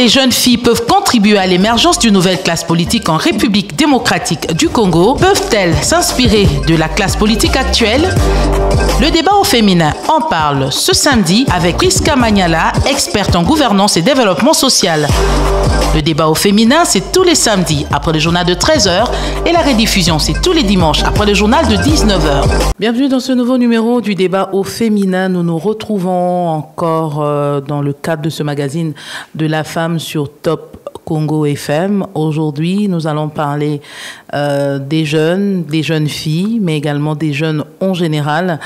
les jeunes filles peuvent contribuer à l'émergence d'une nouvelle classe politique en République démocratique du Congo? Peuvent-elles s'inspirer de la classe politique actuelle? Le débat au féminin en parle ce samedi avec Priska Magnala, experte en gouvernance et développement social. Le débat au féminin, c'est tous les samedis après le journal de 13h et la rediffusion, c'est tous les dimanches après le journal de 19h. Bienvenue dans ce nouveau numéro du débat au féminin. Nous nous retrouvons encore dans le cadre de ce magazine de la femme sur Top Congo FM. Aujourd'hui, nous allons parler des jeunes filles, mais également des jeunes en général.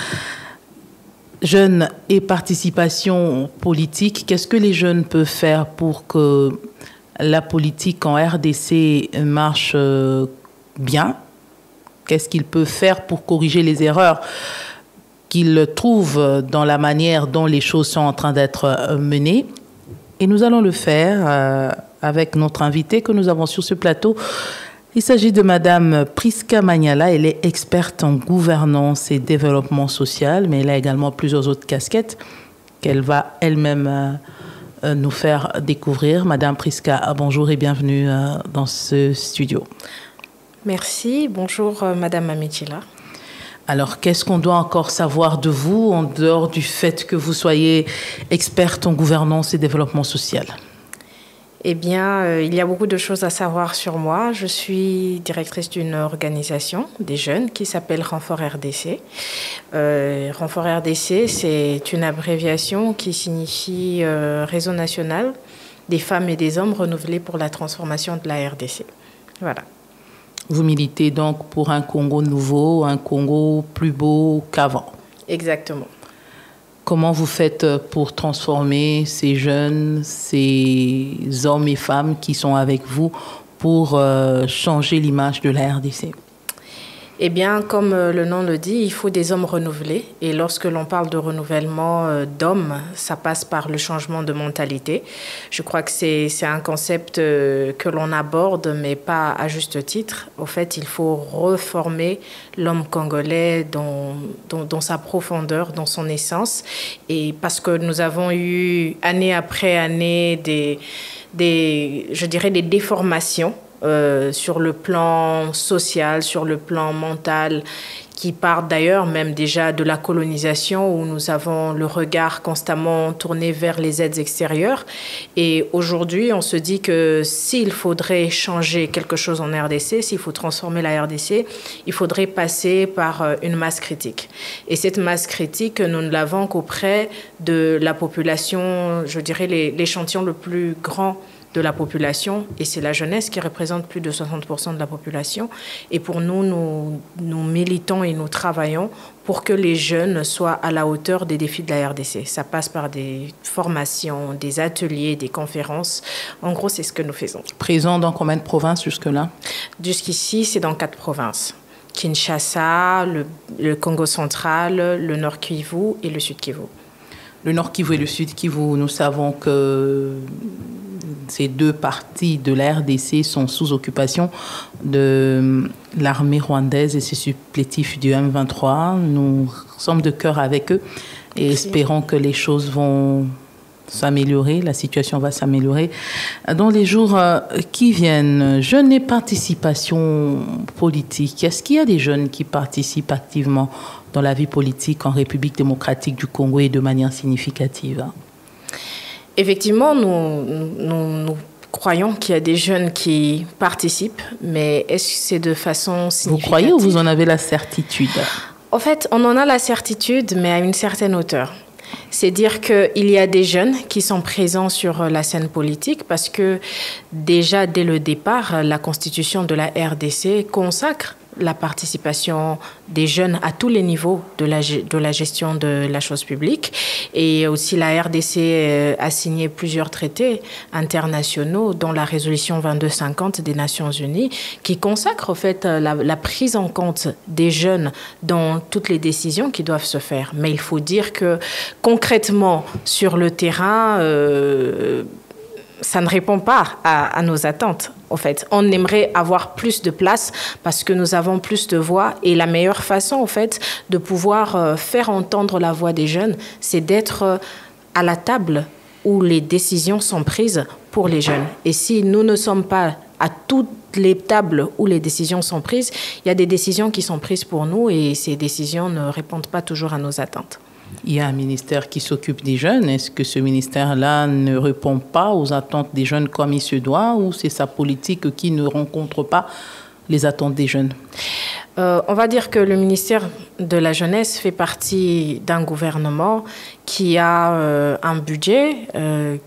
Jeunes et participation politique. Qu'est-ce que les jeunes peuvent faire pour que la politique en RDC marche bien? Qu'est-ce qu'ils peuvent faire pour corriger les erreurs qu'ils trouvent dans la manière dont les choses sont en train d'être menées? Et nous allons le faire avec notre invitée que nous avons sur ce plateau. Il s'agit de Madame Priska Magnala. Elle est experte en gouvernance et développement social, mais elle a également plusieurs autres casquettes qu'elle va elle-même nous faire découvrir. Madame Priska, bonjour et bienvenue dans ce studio. Merci. Bonjour Madame Amitila. Alors, qu'est-ce qu'on doit encore savoir de vous en dehors du fait que vous soyez experte en gouvernance et développement social? Eh bien, il y a beaucoup de choses à savoir sur moi. Je suis directrice d'une organisation des jeunes qui s'appelle Renfort RDC. Renfort RDC, c'est une abréviation qui signifie Réseau national des femmes et des hommes renouvelés pour la transformation de la RDC. Voilà. Vous militez donc pour un Congo nouveau, un Congo plus beau qu'avant. Exactement. Comment vous faites pour transformer ces jeunes, ces hommes et femmes qui sont avec vous pour changer l'image de la RDC? Eh bien, comme le nom le dit, il faut des hommes renouvelés. Et lorsque l'on parle de renouvellement d'hommes, ça passe par le changement de mentalité. Je crois que c'est un concept que l'on aborde, mais pas à juste titre. Au fait, il faut reformer l'homme congolais dans sa profondeur, dans son essence. Et parce que nous avons eu, année après année, je dirais des déformations sur le plan social, sur le plan mental, qui partent d'ailleurs même déjà de la colonisation où nous avons le regard constamment tourné vers les aides extérieures. Et aujourd'hui, on se dit que s'il faudrait changer quelque chose en RDC, s'il faut transformer la RDC, il faudrait passer par une masse critique. Et cette masse critique, nous ne l'avons qu'auprès de la population, je dirais l'échantillon le plus grand de la population, et c'est la jeunesse qui représente plus de 60% de la population. Et pour nous, nous militons et nous travaillons pour que les jeunes soient à la hauteur des défis de la RDC. Ça passe par des formations, des ateliers, des conférences. En gros, c'est ce que nous faisons. Présent dans combien de provinces jusque-là? Jusqu'ici, c'est dans 4 provinces. Kinshasa, le Congo central, le Nord Kivu et le Sud Kivu. Le Nord Kivu et le Sud Kivu, nous savons que ces deux parties de la RDC sont sous occupation de l'armée rwandaise et ses supplétifs du M23. Nous sommes de cœur avec eux et espérons que les choses vont s'améliorer, la situation va s'améliorer dans les jours qui viennent. Jeunes et participation politique. Est-ce qu'il y a des jeunes qui participent activement dans la vie politique en République démocratique du Congo et de manière significative? Effectivement, nous croyons qu'il y a des jeunes qui participent, mais est-ce que c'est de façon significative? Vous croyez ou vous en avez la certitude? En fait, on en a la certitude, mais à une certaine hauteur. C'est dire qu'il y a des jeunes qui sont présents sur la scène politique parce que déjà, dès le départ, la constitution de la RDC consacre la participation des jeunes à tous les niveaux de la gestion de la chose publique. Et aussi la RDC a signé plusieurs traités internationaux, dont la résolution 2250 des Nations Unies, qui consacre en fait la prise en compte des jeunes dans toutes les décisions qui doivent se faire. Mais il faut dire que concrètement, sur le terrain, ça ne répond pas à nos attentes. En fait, on aimerait avoir plus de place parce que nous avons plus de voix et la meilleure façon, en fait, de pouvoir faire entendre la voix des jeunes, c'est d'être à la table où les décisions sont prises pour les jeunes. Et si nous ne sommes pas à toutes les tables où les décisions sont prises, il y a des décisions qui sont prises pour nous et ces décisions ne répondent pas toujours à nos attentes. Il y a un ministère qui s'occupe des jeunes. Est-ce que ce ministère-là ne répond pas aux attentes des jeunes comme il se doit, ou c'est sa politique qui ne rencontre pas les attentes des jeunes? On va dire que le ministère de la Jeunesse fait partie d'un gouvernement qui a un budget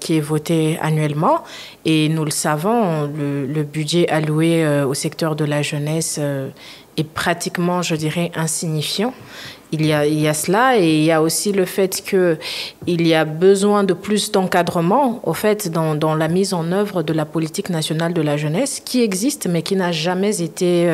qui est voté annuellement. Et nous le savons, le budget alloué au secteur de la jeunesse est pratiquement, je dirais, insignifiant. Il y a cela, et il y a aussi le fait qu'il y a besoin de plus d'encadrement au fait, dans la mise en œuvre de la politique nationale de la jeunesse qui existe mais qui n'a jamais été,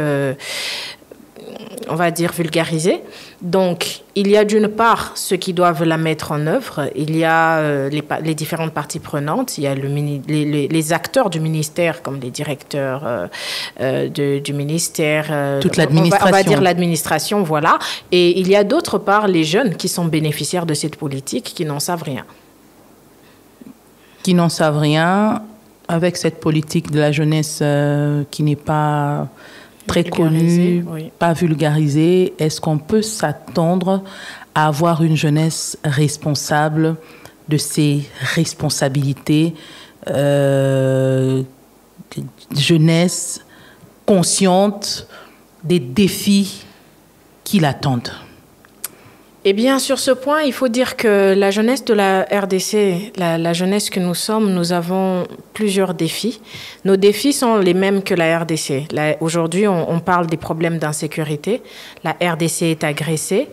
on va dire, vulgarisée. Donc, il y a d'une part ceux qui doivent la mettre en œuvre, il y a les différentes parties prenantes, il y a les acteurs du ministère comme les directeurs du ministère. Toute l'administration. On va dire l'administration, voilà. Et il y a d'autre part les jeunes qui sont bénéficiaires de cette politique, qui n'en savent rien. Qui n'en savent rien avec cette politique de la jeunesse qui n'est pas très connue, oui, pas vulgarisée. Est-ce qu'on peut s'attendre à avoir une jeunesse responsable de ses responsabilités, jeunesse consciente des défis qui l'attendent? Eh bien, sur ce point, il faut dire que la jeunesse de la RDC, la jeunesse que nous sommes, nous avons plusieurs défis. Nos défis sont les mêmes que la RDC. Aujourd'hui, on parle des problèmes d'insécurité. La RDC est agressée.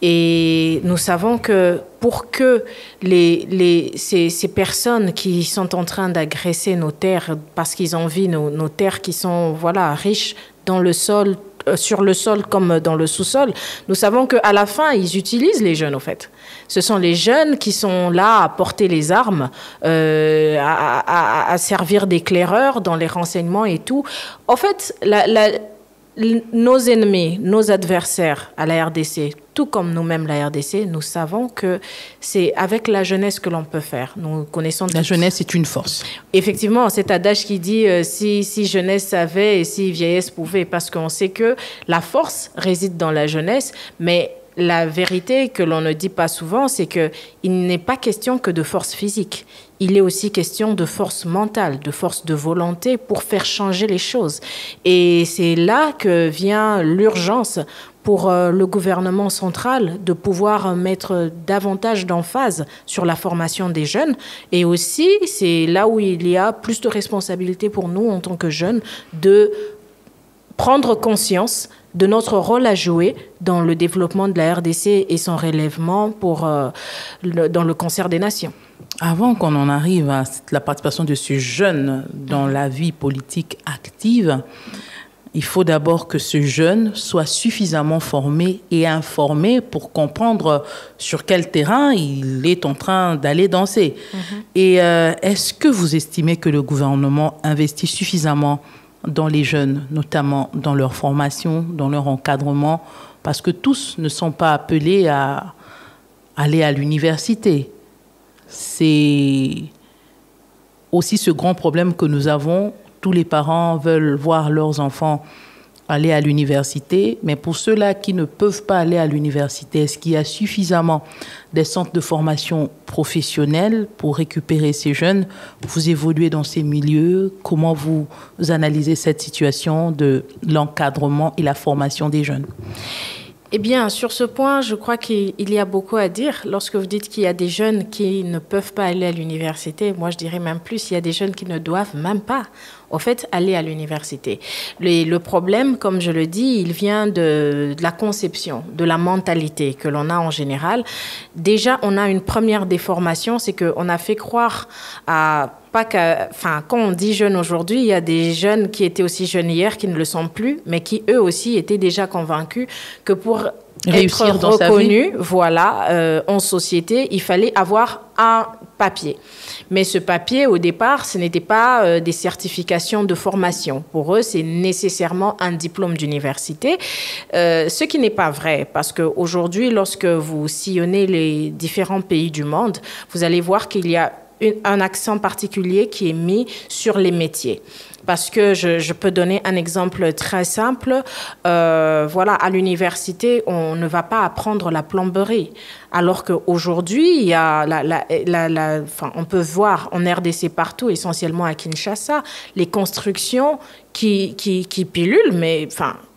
Et nous savons que pour que ces personnes qui sont en train d'agresser nos terres, parce qu'ils envient nos terres qui sont, voilà, riches dans le sol, sur le sol comme dans le sous-sol, nous savons qu'à la fin, ils utilisent les jeunes, au fait. Ce sont les jeunes qui sont là à porter les armes, à servir d'éclaireurs dans les renseignements et tout. En fait, nos ennemis, nos adversaires à la RDC, tout comme nous-mêmes la RDC, nous savons que c'est avec la jeunesse que l'on peut faire. Nous connaissons la jeunesse est une force. Effectivement, cet adage qui dit si jeunesse savait et si vieillesse pouvait, parce qu'on sait que la force réside dans la jeunesse, mais la vérité que l'on ne dit pas souvent, c'est qu'il n'est pas question que de force physique. Il est aussi question de force mentale, de force de volonté pour faire changer les choses. Et c'est là que vient l'urgence pour le gouvernement central de pouvoir mettre davantage d'emphase sur la formation des jeunes. Et aussi, c'est là où il y a plus de responsabilité pour nous en tant que jeunes de prendre conscience de notre rôle à jouer dans le développement de la RDC et son relèvement dans le concert des nations. Avant qu'on en arrive à la participation de ces jeunes dans la vie politique active, il faut d'abord que ce jeune soit suffisamment formé et informé pour comprendre sur quel terrain il est en train d'aller danser. Et est-ce que vous estimez que le gouvernement investit suffisamment dans les jeunes, notamment dans leur formation, dans leur encadrement, parce que tous ne sont pas appelés à aller à l'université. C'est aussi ce grand problème que nous avons. Tous les parents veulent voir leurs enfants aller à l'université, mais pour ceux-là qui ne peuvent pas aller à l'université, est-ce qu'il y a suffisamment des centres de formation professionnels pour récupérer ces jeunes? Vous évoluez dans ces milieux, comment vous analysez cette situation de l'encadrement et la formation des jeunes? Eh bien, sur ce point, je crois qu'il y a beaucoup à dire. Lorsque vous dites qu'il y a des jeunes qui ne peuvent pas aller à l'université, moi je dirais même plus, il y a des jeunes qui ne doivent même pas, au fait, aller à l'université. Le problème, comme je le dis, il vient de la conception, de la mentalité que l'on a en général. Déjà, on a une première déformation, c'est qu'on a fait croire à... quand on dit jeunes aujourd'hui, il y a des jeunes qui étaient aussi jeunes hier, qui ne le sont plus, mais qui eux aussi étaient déjà convaincus que pour réussir être reconnus, voilà, en société, il fallait avoir un papier. Mais ce papier, au départ, ce n'était pas des certifications de formation. Pour eux, c'est nécessairement un diplôme d'université, ce qui n'est pas vrai, parce qu'aujourd'hui, lorsque vous sillonnez les différents pays du monde, vous allez voir qu'il y a un accent particulier qui est mis sur les métiers. Parce que je peux donner un exemple très simple. Voilà, à l'université, on ne va pas apprendre la plomberie. Alors qu'aujourd'hui, il y a on peut voir en RDC partout, essentiellement à Kinshasa, les constructions qui pilulent, mais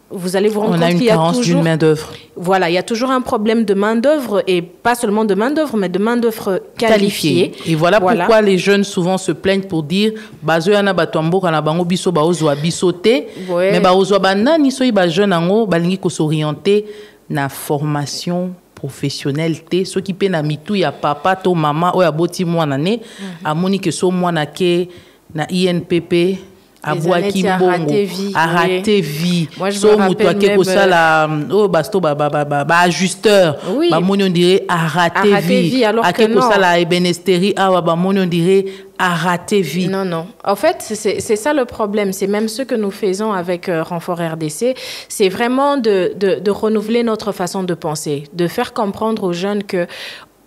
vous allez vous rendre compte qu'il y a carence d'une main-d'œuvre. Voilà, il y a toujours un problème de main-d'œuvre, et pas seulement de main-d'œuvre, mais de main-d'œuvre qualifiée. Et voilà pourquoi les jeunes souvent se plaignent pour dire bazoyana batombo kana bango biso baozwa bisoté, mais baozwa banani so ba jeune ango balingi ko s'orienter na formation professionnelle te ceux qui pe na mitu ya papa to mama o ya boti mwana ne amoni ke so mwana ke na INPP Abouaki Mbongo, arrêté vie. Moi, je me rappelle même... ajusteur. Oui. On dirait arrêté vie. Alors que non. La ébénisterie, on dirait arrêté vie. Non, non. En fait, c'est ça le problème. C'est même ce que nous faisons avec Renfort RDC. C'est vraiment de renouveler notre façon de penser, de faire comprendre aux jeunes que,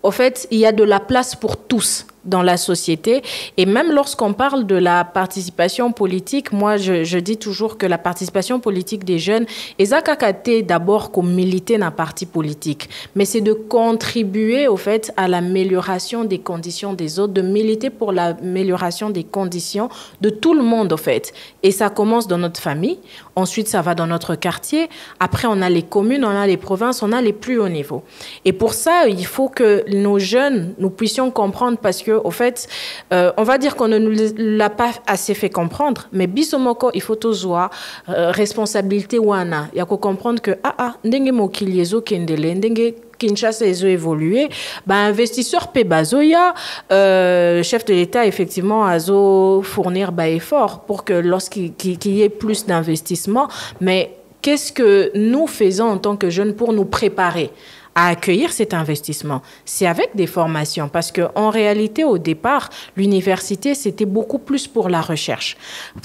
au fait, il y a de la place pour tous dans la société. Et même lorsqu'on parle de la participation politique, moi, je dis toujours que la participation politique des jeunes est d'abord comme militer dans un parti politique, mais c'est de contribuer, au fait, à l'amélioration des conditions des autres, de militer pour l'amélioration des conditions de tout le monde, au fait. Et ça commence dans notre famille, ensuite ça va dans notre quartier, après on a les communes, on a les provinces, on a les plus hauts niveaux. Et pour ça, il faut que nos jeunes, nous puissions comprendre, parce que au fait, on va dire qu'on ne nous l'a pas assez fait comprendre, mais bisomoko, il faut toujours responsabilité wana. Il y a qu'à comprendre que ndenge mokili ezo kendele, ndenge Kinshasa ezo évolué, investisseur pe bazoya, chef de l'État effectivement azo fournir effort pour que lorsqu'il y ait plus d'investissement, mais qu'est-ce que nous faisons en tant que jeunes pour nous préparer à accueillir cet investissement? C'est avec des formations, parce qu'en réalité, au départ, l'université, c'était beaucoup plus pour la recherche.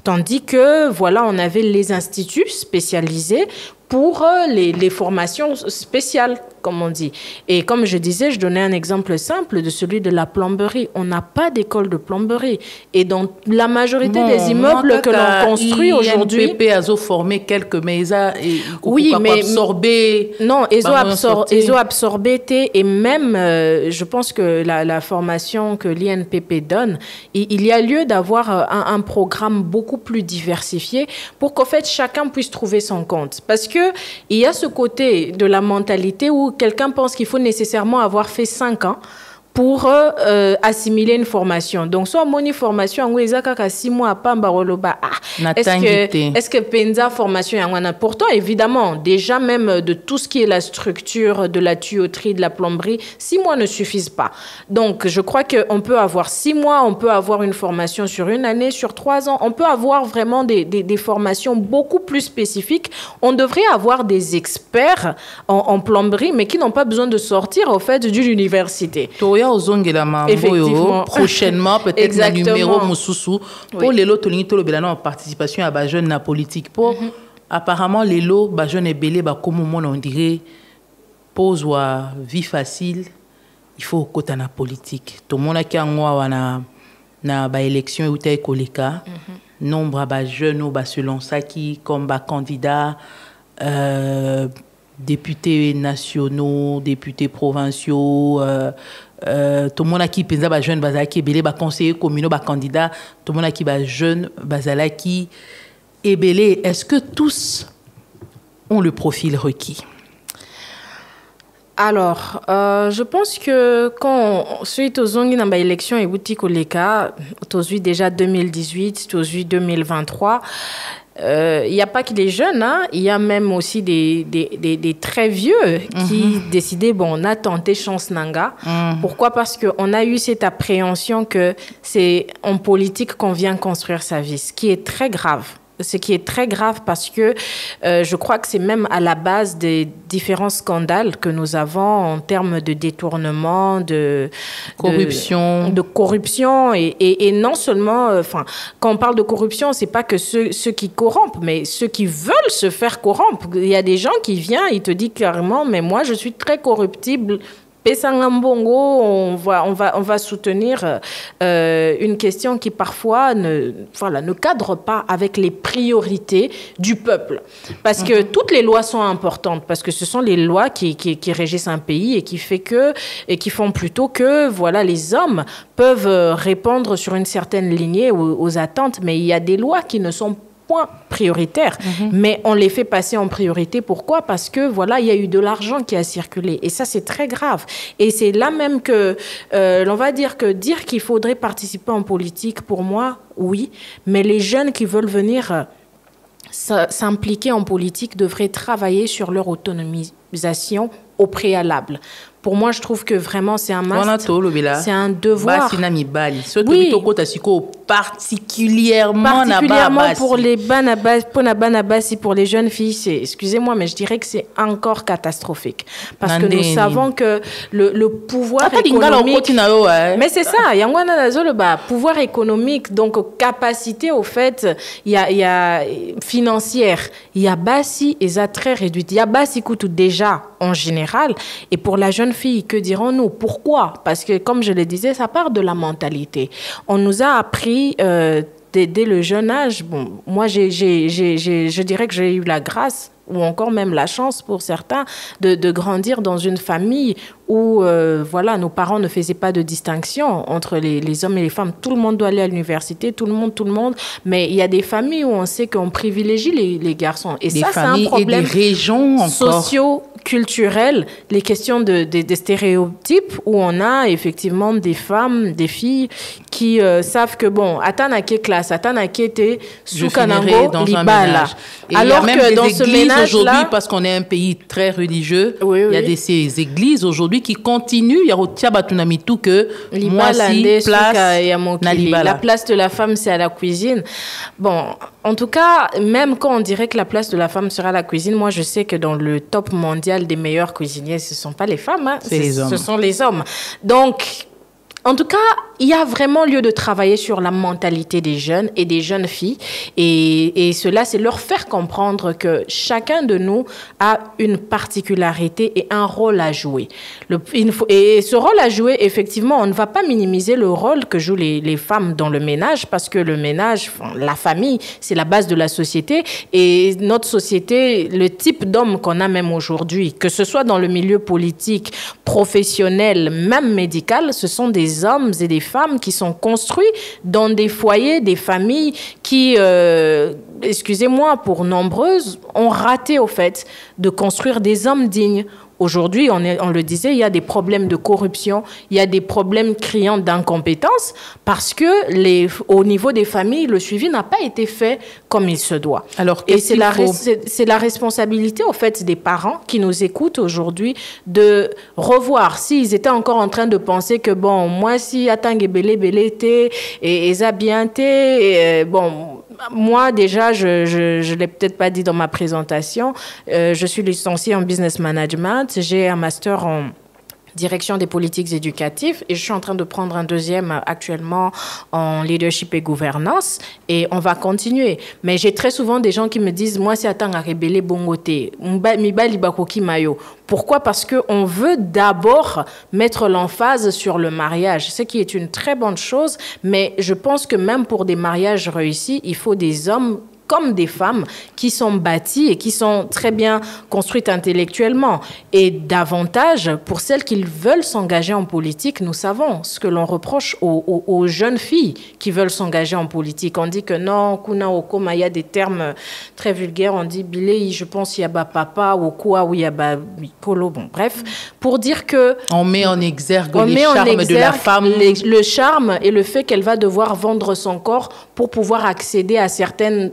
Tandis que, voilà, on avait les instituts spécialisés pour les formations spéciales, comme on dit. Et comme je disais, je donnais un exemple simple de celui de la plomberie. On n'a pas d'école de plomberie. Et dans la majorité des immeubles que l'on construit aujourd'hui... INPP a formé quelques, mais oui, mais absorbé... Non, ils ont absorbé, et même, je pense que la formation que l'INPP donne, il y a lieu d'avoir un programme beaucoup plus diversifié pour qu'en fait, chacun puisse trouver son compte. Parce que il y a ce côté de la mentalité où quelqu'un pense qu'il faut nécessairement avoir fait 5 ans pour assimiler une formation. Donc, soit mon formation, en Ouezaka, 6 mois à Pambaroloba, est-ce que Penza formation, pourtant, évidemment, déjà même de tout ce qui est la structure de la tuyauterie, de la plomberie, 6 mois ne suffisent pas. Donc, je crois qu'on peut avoir 6 mois, on peut avoir une formation sur 1 année, sur 3 ans, on peut avoir vraiment des formations beaucoup plus spécifiques. On devrait avoir des experts en plomberie, mais qui n'ont pas besoin de sortir, au fait, de l'université. Effectivement. Prochainement, peut-être un numéro Moussoussou pour les lots de participation à la jeune politique. Pour apparemment, les lots, les jeunes et belé, comme on dirait, pose ou vie facile, il faut côté la politique. Tout le monde qui a na élection ou tel koleka, nombre de jeunes ou selon ça qui comme candidats, députés nationaux, députés provinciaux, tout le monde qui pense à jeune bazaki belé ba conseiller communaux ba candidat tout le monde qui ba jeune bazalaki et belé. Est-ce que tous ont le profil requis? Alors, je pense que quand suite aux élections et boutiques au Leka, déjà 2018, 2023, il n'y a pas que des jeunes, il y a même aussi des très vieux qui décidaient, on a tenté chance nanga. Pourquoi? Parce qu'on a eu cette appréhension que c'est en politique qu'on vient construire sa vie, ce qui est très grave. Ce qui est très grave parce que je crois que c'est même à la base des différents scandales que nous avons en termes de détournement, de corruption et non seulement, quand on parle de corruption, c'est pas que ceux qui corrompent, mais ceux qui veulent se faire corrompre. Il y a des gens qui viennent, ils te disent carrément, mais moi je suis très corruptible. Pesangambongo, on va soutenir une question qui parfois ne cadre pas avec les priorités du peuple. Parce que toutes les lois sont importantes, parce que ce sont les lois qui régissent un pays et qui font plutôt que voilà, les hommes peuvent répondre sur une certaine lignée aux attentes, mais il y a des lois qui ne sont point prioritaire, mais on les fait passer en priorité. Pourquoi? Parce que voilà, il y a eu de l'argent qui a circulé et ça c'est très grave. Et c'est là même que l'on va dire qu'il faudrait participer en politique, pour moi, oui, mais les jeunes qui veulent venir s'impliquer en politique devraient travailler sur leur autonomisation au préalable. Pour moi, je trouve que vraiment, c'est un must. C'est un devoir. Oui. Particulièrement pour les banabasi, pour les jeunes filles, excusez-moi, mais je dirais que c'est encore catastrophique. Parce que nous savons que le pouvoir économique... Mais c'est ça, le pouvoir économique, donc capacité, au fait, il y a financière, il y a basi et ça très réduite. Il y a basi coûte déjà en général. Et pour la jeune fille, que dirons-nous? Pourquoi? Parce que, comme je le disais, ça part de la mentalité. On nous a appris dès le jeune âge. Bon, moi, je dirais que j'ai eu la grâce ou encore même la chance pour certains de grandir dans une famille où voilà, nos parents ne faisaient pas de distinction entre les hommes et les femmes. Tout le monde doit aller à l'université, tout le monde. Mais il y a des familles où on sait qu'on privilégie les garçons. Et ça, c'est un problème. Et des régions socio-culturel, les questions des stéréotypes où on a effectivement des femmes, des filles qui savent que bon, Atanake classe, Atanake était sous Kanango, Libala. Alors que dans ce ménage aujourd'hui, parce qu'on est un pays très religieux, il y a ces églises aujourd'hui qui continuent. Il y a Tiabatunamitu que moi si la place de la femme c'est à la cuisine. Bon, en tout cas, même quand on dirait que la place de la femme sera à la cuisine, moi je sais que dans le top mondial des meilleurs cuisiniers, ce ne sont pas les femmes, hein, c'est les hommes. Ce sont les hommes. Donc, en tout cas, il y a vraiment lieu de travailler sur la mentalité des jeunes et des jeunes filles. Et cela, c'est leur faire comprendre que chacun de nous a une particularité et un rôle à jouer. Et ce rôle à jouer, effectivement, on ne va pas minimiser le rôle que jouent les femmes dans le ménage, parce que le ménage, la famille, c'est la base de la société. Et notre société, le type d'homme qu'on a même aujourd'hui, que ce soit dans le milieu politique, professionnel, même médical, ce sont des hommes et des femmes qui sont construits dans des foyers, des familles qui, excusez-moi, pour nombreuses, ont raté au fait de construire des hommes dignes. Aujourd'hui, on le disait, il y a des problèmes de corruption, il y a des problèmes criants d'incompétence parce que au niveau des familles, le suivi n'a pas été fait comme il se doit. Alors, et c'est la responsabilité, au fait, des parents qui nous écoutent aujourd'hui de revoir s'ils étaient encore en train de penser que, bon, moi, si Atangue Belé était et ça bien été, bon... Moi, déjà, je ne l'ai peut-être pas dit dans ma présentation, je suis licenciée en business management, j'ai un master en direction des politiques éducatives et je suis en train de prendre un deuxième actuellement en leadership et gouvernance et on va continuer. Mais j'ai très souvent des gens qui me disent, moi, c'est attends à rebeller bongoté, mayo. Pourquoi? Parce qu'on veut d'abord mettre l'emphase sur le mariage, ce qui est une très bonne chose, mais je pense que même pour des mariages réussis, il faut des hommes comme des femmes qui sont bâties et qui sont très bien construites intellectuellement. Et davantage, pour celles qui veulent s'engager en politique, nous savons ce que l'on reproche aux jeunes filles qui veulent s'engager en politique. On dit que non, kuna okoma, il y a des termes très vulgaires, on dit bilé, je pense il y a ba papa ou quoi, ou il y a ba polo, bon bref, pour dire que on met en exergue les charmes de la femme, le charme et le fait qu'elle va devoir vendre son corps pour pouvoir accéder à certaines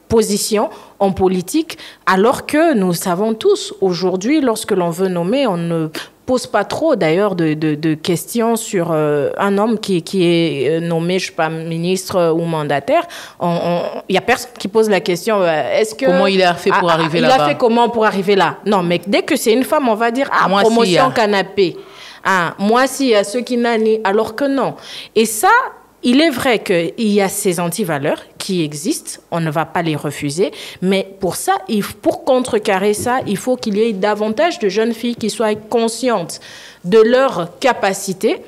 position en politique, alors que nous savons tous, aujourd'hui, lorsque l'on veut nommer, on ne pose pas trop d'ailleurs de questions sur un homme qui est nommé, je sais pas, ministre ou mandataire. Il y a personne qui pose la question, est-ce que... Comment il a fait pour arriver là-bas? Il a fait comment pour arriver là? Non, mais dès que c'est une femme, on va dire, moi promotion canapé. Moi, si, à ceux qui n'ont ni, alors que non. Et ça, Il est vrai qu'il y a ces antivaleurs qui existent, on ne va pas les refuser, mais pour ça, pour contrecarrer ça, il faut qu'il y ait davantage de jeunes filles qui soient conscientes de leurs capacités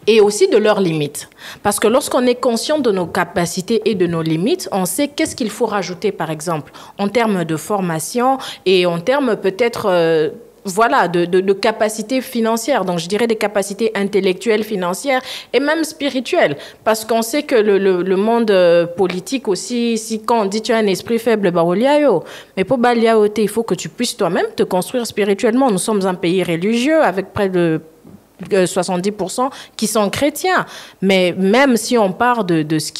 et aussi de leurs limites. Parce que lorsqu'on est conscient de nos capacités et de nos limites, on sait qu'est-ce qu'il faut rajouter, par exemple, en termes de formation et en termes peut-être... voilà, de capacités financières. Donc, je dirais des capacités intellectuelles, financières et même spirituelles. Parce qu'on sait que le monde politique aussi, si quand on dit tu as un esprit faible, mais pour il faut que tu puisses toi-même te construire spirituellement. Nous sommes un pays religieux avec près de 70% qui sont chrétiens. Mais même si on part de ce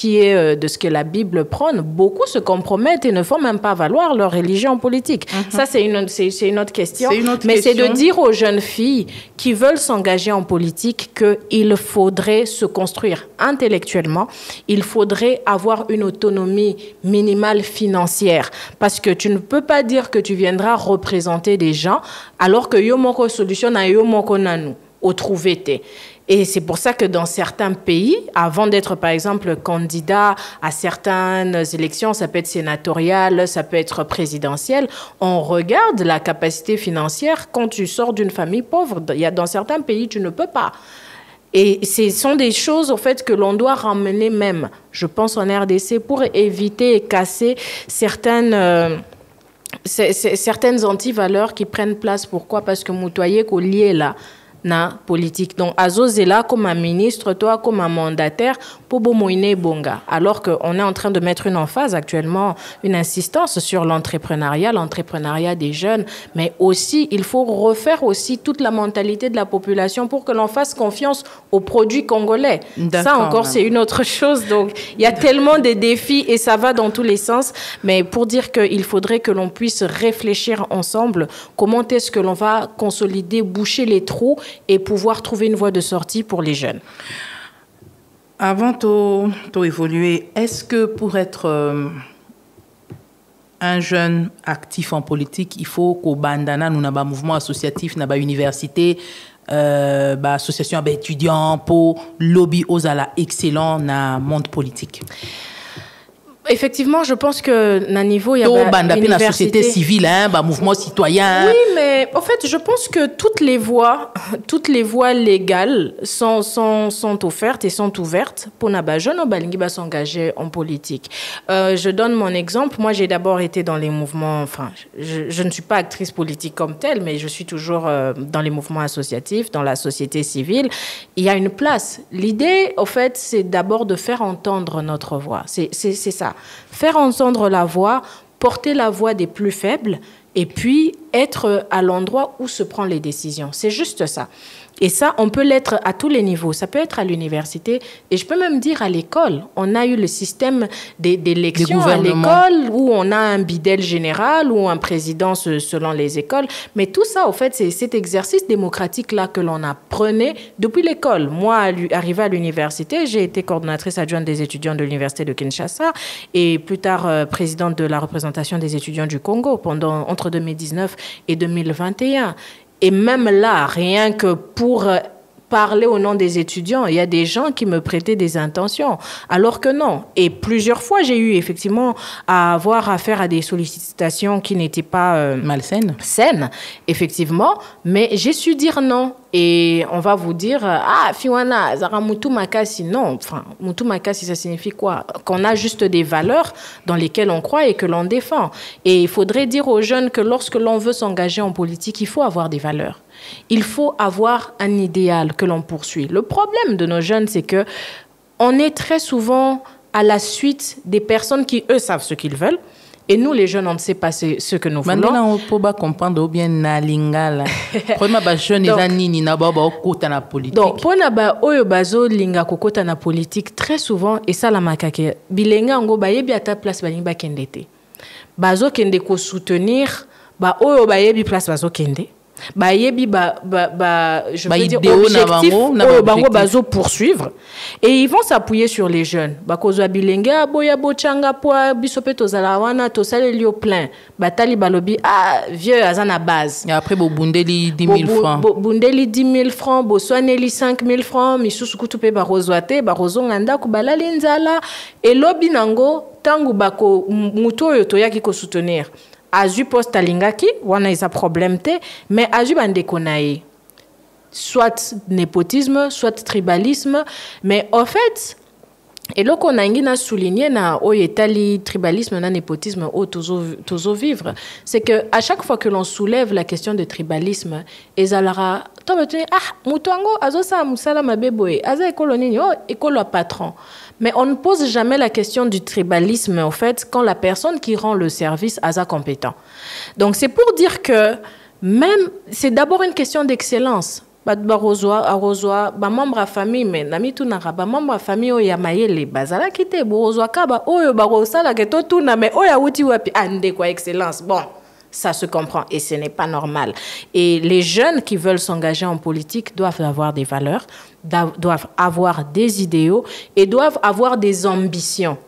que la Bible prône, beaucoup se compromettent et ne font même pas valoir leur religion politique. Ça, c'est une autre question. Mais c'est de dire aux jeunes filles qui veulent s'engager en politique qu'il faudrait se construire intellectuellement, il faudrait avoir une autonomie minimale financière. Parce que tu ne peux pas dire que tu viendras représenter des gens alors que yo moko solution na yo moko nanu. Et c'est pour ça que dans certains pays, avant d'être par exemple candidat à certaines élections, ça peut être sénatorial, ça peut être présidentiel, on regarde la capacité financière quand tu sors d'une famille pauvre. Dans certains pays, tu ne peux pas. Et ce sont des choses en fait que l'on doit ramener même, je pense en RDC, pour éviter et casser certaines antivaleurs qui prennent place. Pourquoi? Parce que Moutoyer qu'on lié là. Na politique. Donc, Azos est là comme un ministre, toi comme un mandataire, pour Bomoine Bonga. Alors qu'on est en train de mettre une emphase actuellement, une insistance sur l'entrepreneuriat des jeunes, mais aussi, il faut refaire aussi toute la mentalité de la population pour que l'on fasse confiance aux produits congolais. Ça encore, c'est une autre chose. Donc, il y a tellement de défis et ça va dans tous les sens. Mais pour dire qu'il faudrait que l'on puisse réfléchir ensemble, comment est-ce que l'on va consolider, boucher les trous et pouvoir trouver une voie de sortie pour les jeunes. Avant d'évoluer, est-ce que pour être un jeune actif en politique, il faut qu'au bandana, nous avons un mouvement associatif, nous avons une université, association d'étudiants pour lobby aux ala excellent dans le monde politique? Effectivement, je pense que à niveau il y a la société civile, mouvement citoyen. Oui, mais en fait, je pense que toutes les voies légales sont offertes et sont ouvertes pour les jeunes qui s'engager en politique. Je donne mon exemple. Moi, j'ai d'abord été dans les mouvements. Enfin, je ne suis pas actrice politique comme telle, mais je suis toujours dans les mouvements associatifs, dans la société civile. Il y a une place. L'idée, en fait, c'est d'abord de faire entendre notre voix. C'est ça. Faire entendre la voix, porter la voix des plus faibles et puis être à l'endroit où se prennent les décisions. C'est juste ça. Et ça, on peut l'être à tous les niveaux. Ça peut être à l'université et je peux même dire à l'école. On a eu le système d'élection à l'école où on a un bidel général ou un président selon les écoles. Mais tout ça, en fait, c'est cet exercice démocratique-là que l'on apprenait depuis l'école. Moi, arrivée à l'université, j'ai été coordonnatrice adjointe des étudiants de l'université de Kinshasa et plus tard présidente de la représentation des étudiants du Congo entre 2019 et 2021. Et même là, rien que pour parler au nom des étudiants, il y a des gens qui me prêtaient des intentions, alors que non. Et plusieurs fois, j'ai eu effectivement à avoir affaire à des sollicitations qui n'étaient pas saines, effectivement, mais j'ai su dire non. Et on va vous dire, Fiwana, Zara Moutou Makasi, non. Enfin, Moutou Makasi, ça signifie quoi? Qu'on a juste des valeurs dans lesquelles on croit et que l'on défend. Et il faudrait dire aux jeunes que lorsque l'on veut s'engager en politique, il faut avoir des valeurs. Il faut avoir un idéal que l'on poursuit. Le problème de nos jeunes, c'est que on est très souvent à la suite des personnes qui, eux, savent ce qu'ils veulent. Et nous, les jeunes, on ne sait pas ce que nous voulons. Maintenant, on peut pas comprendre bien na lingala. Premier jeune les nini na baba okota na politique. Donc, pour na ba oyo bazo linga kokota na politique très souvent et ça la makake. Bilenga ngo ba yebi ata place ba linga kendete. Bazo kende ko soutenir ba oyo ba yebi place bazo kende. je veux dire, objectif, bango bazo poursuivre. Et ils vont s'appuyer sur les jeunes. Bakozo bilenga, boya bochanga poa, bisope tozalawana, tosale lio plein. Batali balobi, vieux azana base. Et après, bundeli 10 000 francs. Bundeli 10 000 francs, boswaneli 5 000 francs, misusu kutupe barozwate, barozonganda kubalali nzala. Et lobi nango, tangu bako muto yoto yaki ko soutenir. Azu poste alingaki, wana isa problème te, mais azu bandeko nae. Soit népotisme, soit tribalisme, mais en fait, et là qu'on a souligné na oyetali tribalisme na népotisme au tozo vivre, c'est que à chaque fois que l'on soulève la question de tribalisme, ezalara mutuango azo sa musala mabeboe, aza ekolo nini, ekolo patron. Mais on ne pose jamais la question du tribalisme, en fait, quand la personne qui rend le service a compétent. Donc, c'est pour dire que même, c'est d'abord une question d'excellence. Arozwa, membre à famille, mais nami tunara, membre à famille, oya mayele, bazala kite, borozwa kaba, oyo barosala keto tuna, mais oya uti wapi, ande quoi, excellence. Bon. Ça se comprend et ce n'est pas normal. Et les jeunes qui veulent s'engager en politique doivent avoir des valeurs, doivent avoir des idéaux et doivent avoir des ambitions.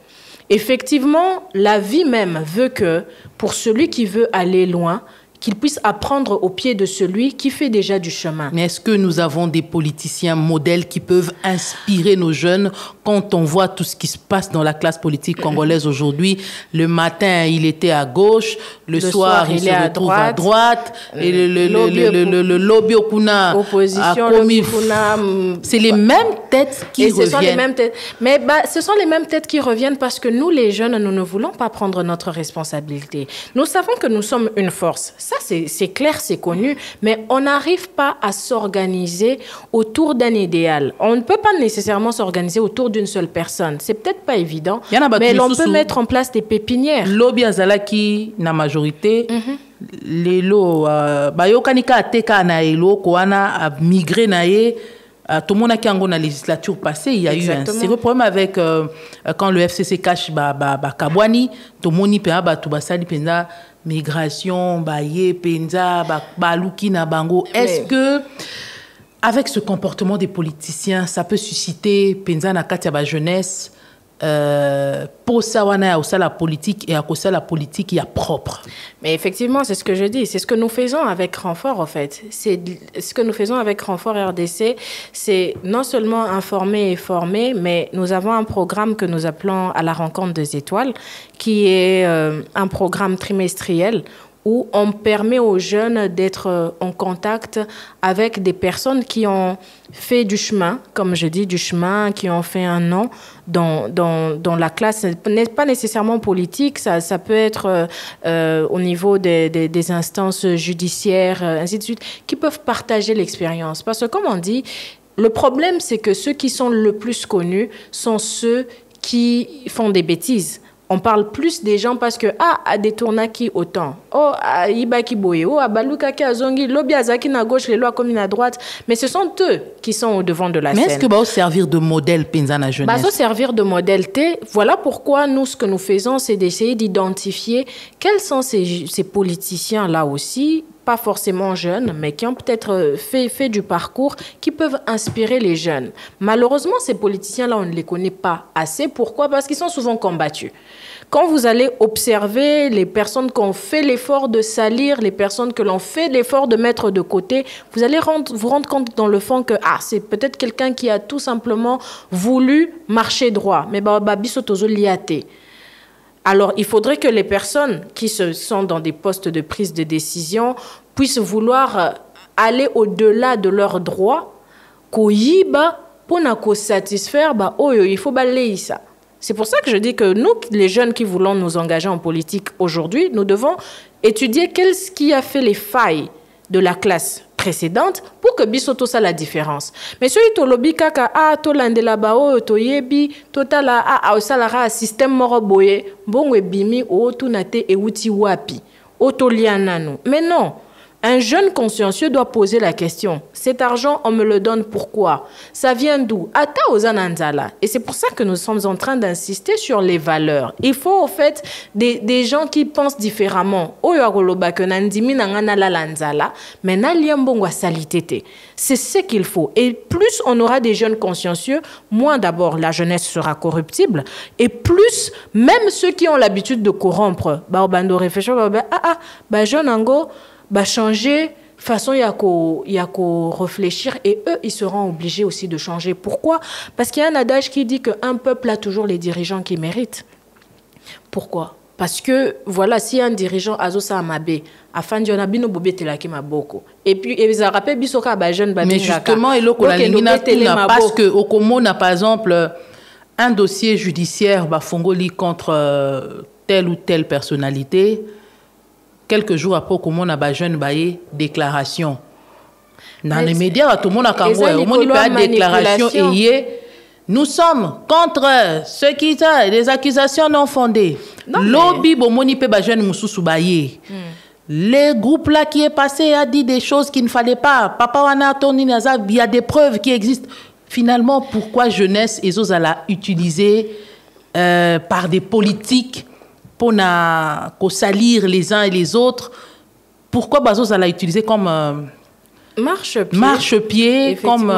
Effectivement, la vie même veut que pour celui qui veut aller loin, qu'il puisse apprendre au pied de celui qui fait déjà du chemin. Mais est-ce que nous avons des politiciens modèles qui peuvent inspirer nos jeunes quand on voit tout ce qui se passe dans la classe politique congolaise aujourd'hui? Le matin, il était à gauche, le soir, il se retrouve à droite, et le lobby okuna opposition, c'est les mêmes têtes qui reviennent. Sont les mêmes têtes. Mais ce sont les mêmes têtes qui reviennent parce que nous, les jeunes, nous ne voulons pas prendre notre responsabilité. Nous savons que nous sommes une force. Ça, c'est clair, c'est connu, mais on n'arrive pas à s'organiser autour d'un idéal. On ne peut pas nécessairement s'organiser autour d'une seule personne. C'est peut-être pas évident, mais l'on peut mettre en place des pépinières. Lobby azalaki na majorité, lelo bayokanika ateka na elo koana a migré naé. Tout le monde a qui en la législature passée, il y a eu un sérieux problème avec quand le FCC cache Kabwani, tout le monde y peut tout basali penza migration, baye penza baluki na bango. Est-ce que avec ce comportement des politiciens, ça peut susciter penza na katia ba jeunesse pour ça la politique et à cause de la politique il y a propre. Mais effectivement, c'est ce que je dis, c'est ce que nous faisons avec Renfort en fait. C'est ce que nous faisons avec Renfort RDC, c'est non seulement informer et former, mais nous avons un programme que nous appelons à la rencontre des étoiles qui est un programme trimestriel où on permet aux jeunes d'être en contact avec des personnes qui ont fait du chemin, comme je dis, du chemin, qui ont fait un nom dans la classe. Ce n'est pas nécessairement politique, ça peut être au niveau des instances judiciaires, ainsi de suite, qui peuvent partager l'expérience. Parce que, comme on dit, le problème, c'est que ceux qui sont le plus connus sont ceux qui font des bêtises. On parle plus des gens parce que à des tournaki autant à ibaki boye à baluka ki azongi lobby azaki na gauche les lois comme à droite, mais ce sont eux qui sont au devant de la scène. Mais est-ce que va servir de modèle penza na jeunesse? Va servir de modèle T. Voilà pourquoi nous ce que nous faisons c'est d'essayer d'identifier quels sont ces politiciens là aussi, pas forcément jeunes, mais qui ont peut-être fait du parcours, qui peuvent inspirer les jeunes. Malheureusement, ces politiciens-là, on ne les connaît pas assez. Pourquoi? Parce qu'ils sont souvent combattus. Quand vous allez observer les personnes qui ont fait l'effort de salir, les personnes que l'on fait l'effort de mettre de côté, vous allez vous rendre compte dans le fond que c'est peut-être quelqu'un qui a tout simplement voulu marcher droit. Mais bisotozo liate. Alors, il faudrait que les personnes qui sont dans des postes de prise de décision puissent vouloir aller au-delà de leurs droits, koyiba pour nous satisfaire, il faut balayer ça. C'est pour ça que je dis que nous, les jeunes qui voulons nous engager en politique aujourd'hui, nous devons étudier qu'est-ce qui a fait les failles de la classe précédente pour que bisoto ça la différence. Mais ceux qui lobby kaka to landela bao to yebi totala salara système moro boye bongo bimi o tunate e wuti wapi o to liananu. Mais non, Un jeune consciencieux doit poser la question. Cet argent, on me le donne pourquoi? Ça vient d'où? Ata ozananzala. Et c'est pour ça que nous sommes en train d'insister sur les valeurs. Il faut, au fait, des gens qui pensent différemment. C'est ce qu'il faut. Et plus on aura des jeunes consciencieux, moins d'abord la jeunesse sera corruptible. Et plus, même ceux qui ont l'habitude de corrompre, jeune ango, changer façon il y a qu'au réfléchir et eux ils seront obligés aussi de changer. Pourquoi? Parce qu'il y a un adage qui dit qu'un peuple a toujours les dirigeants qui méritent. Pourquoi? Parce que voilà, si un dirigeant azosa amabe afin de bino bobete la ki maboko et puis ils a rappelé bisoka ba jeune ba mais justement et loko la lingina parce que au Congo n'a par exemple un dossier judiciaire ba fongoli contre telle ou telle personnalité. Quelques jours après, comment on a des jeunes déclaration. Dans les médias, tout le monde a une déclaration et nous sommes contre ceux qui ont des accusations non fondées. Lobby, les groupes là qui est passé a dit des choses qu'il ne fallait pas. Papa Wana Tony Naza, il y a des preuves qui existent. Finalement, pourquoi jeunesse et autres à utiliser par des politiques pour salir les uns et les autres? Pourquoi Bazos l'a utilisé comme marche-pied, comme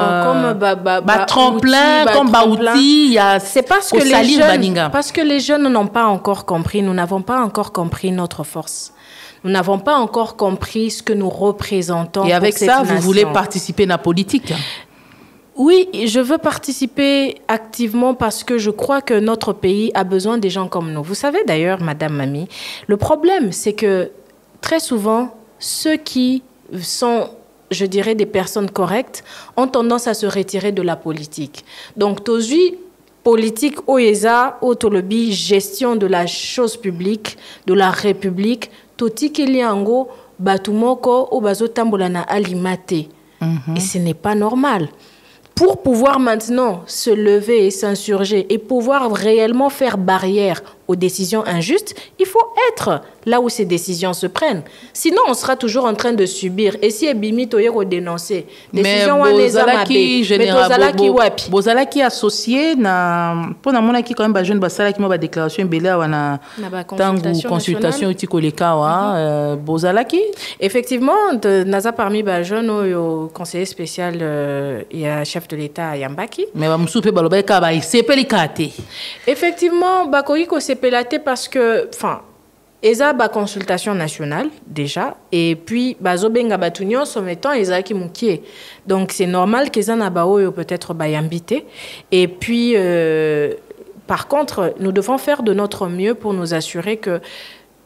tremplin, comme outil? C'est parce que les jeunes n'ont pas encore compris, nous n'avons pas encore compris notre force. Nous n'avons pas encore compris ce que nous représentons. Et avec ça, vous voulez participer à la politique? Oui, je veux participer activement parce que je crois que notre pays a besoin des gens comme nous. Vous savez d'ailleurs, Madame Mami, le problème, c'est que très souvent, ceux qui sont, je dirais, des personnes correctes, ont tendance à se retirer de la politique. Donc, aujourd'hui, politique, OESA, autolobby, gestion de la chose publique, de la République, toti kiliango, batumoko, obazotambolana alimate. Et ce n'est pas normal. Pour pouvoir maintenant se lever et s'insurger et pouvoir réellement faire barrière aux décisions injustes, il faut être là où ces décisions se prennent. Sinon, on sera toujours en train de subir. Et si Ebimi Toyero dénoncer, décision Bozala qui associé pour na mona qui quand même jeune basala qui m'a déclaration belé wana tangu consultation utikoleka Bozala qui effectivement naza parmi ba jeune au conseiller spécial et chef de l'État Yambaki. Mais ba musupe baloba ka ba sepelikate. Effectivement, ba koiko sepelate parce que enfin eza ba consultation nationale déjà et puis bazobenga batunyo sometant eza ki mukie. Donc c'est normal que na ba oyo peut-être ba yambité et puis par contre nous devons faire de notre mieux pour nous assurer que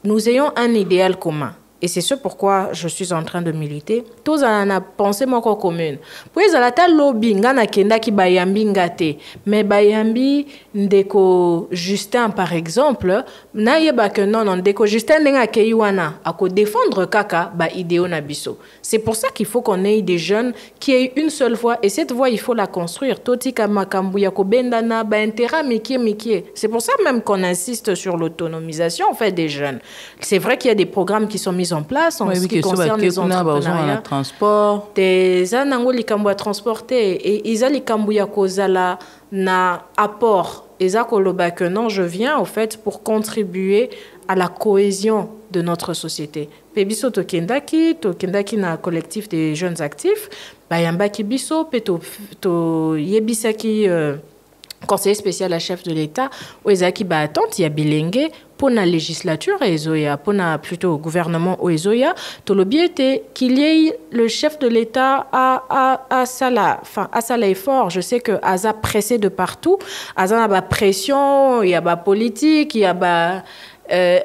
nous ayons un idéal commun. Et c'est ce pourquoi je suis en train de militer. Tous en a pensé mon corps commune. Puis à la telle lobby, ngana kenda ki bayambi ngate, mais bayambi ndeko Justin par exemple, na yeba que non ndeko Justin nenga keiwana ako défendre kaka ba idéo na biso. C'est pour ça qu'il faut qu'on ait des jeunes qui aient une seule voix et cette voix il faut la construire. Toti kama kambuya ko bendana ba intera mikie. C'est pour ça même qu'on insiste sur l'autonomisation en fait des jeunes. C'est vrai qu'il y a des programmes qui sont mis en place en ce qui concerne les entrepreneuriats. Transport. Des anango likambo à transporter et isa likambo ya kozala na apport. Eza koloba que non, je viens au fait pour contribuer à la cohésion de notre société. Pebiso tokendaki na collectif des jeunes actifs, bayambaki biso peto to yebisaki conseiller spécial à chef de l'État, Oezaki ba attente, il y a bilingue pour la législature Ezoya, pour plutôt gouvernement Oezoya, Tolobi était qu'il y ait le chef de l'État à ça l'effort. Je sais que Aza pressé de partout, Aza a ba pression, il y a ba politique, il y a ba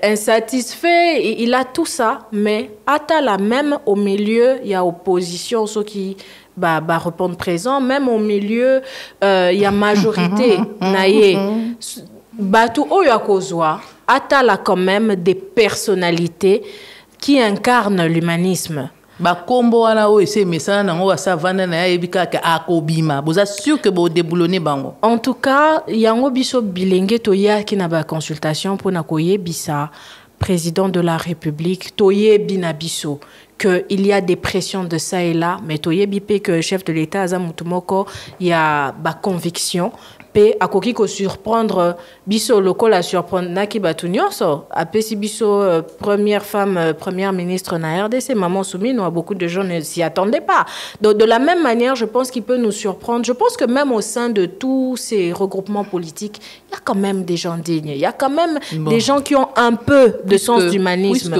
insatisfait, il a tout ça, mais Atala même au milieu, il y a opposition, ceux qui répondre présent, même au milieu, il y a majorité. Naye, Batu Oyakozwa, Atala quand même des personnalités qui incarnent l'humanisme. Bakombo wana o ese mesana nango wasavana na yebika ka akobima. Vous êtes sûr que vous déboulonnez bango? En tout cas, yango biso bilenge toya ki na ba consultation pour na koyebisa président de la République toye binabiso qu'il y a des pressions de ça et là, mais toye bipé que le chef de l'État, Azamutumoko, il y a ba conviction. Pe akoki ko surprendre biso local à surprendre naki batunyoso apé si biso première femme première ministre na RDC Maman Soumine, beaucoup de gens ne s'y attendaient pas. Donc de la même manière, je pense qu'il peut nous surprendre. Je pense que même au sein de tous ces regroupements politiques, il y a quand même des gens dignes. Il y a quand même des gens qui ont un peu de sens d'humanisme.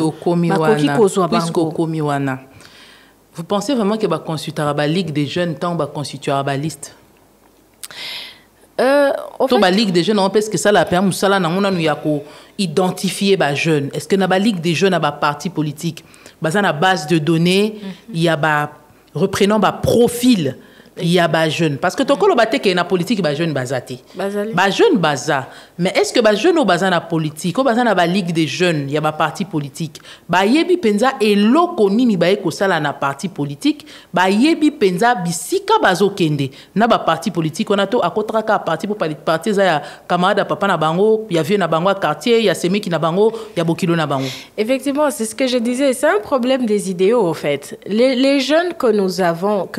Vous pensez vraiment que va constituer la Ligue des jeunes tant va constituer la liste? La Ligue des jeunes, parce que ça la permet, ça là, nous identifier les jeunes. Est-ce que dans la Ligue des jeunes, il y a parti politique, dans la base de données, il y a reprenant le profil, il y a des jeunes. Parce que quand on a une politique, il y a des jeunes basés. Les jeunes basés. Mais est-ce que les jeunes sont basés dans la politique? Quand dans la Ligue des jeunes, il y a des partis politiques. Yebi penza et l'okoni ni bae ko sala na parti politique. Yebi penza bisika bazo kende. Na ba parti politique, on a to akotraka parti pour parti za ya camarade papa na bango, ya vieux na bango quartier, ya semi ki na bango, ya bokilo na bango. Effectivement, c'est ce que je disais. C'est un problème des idéaux, en fait. Les jeunes que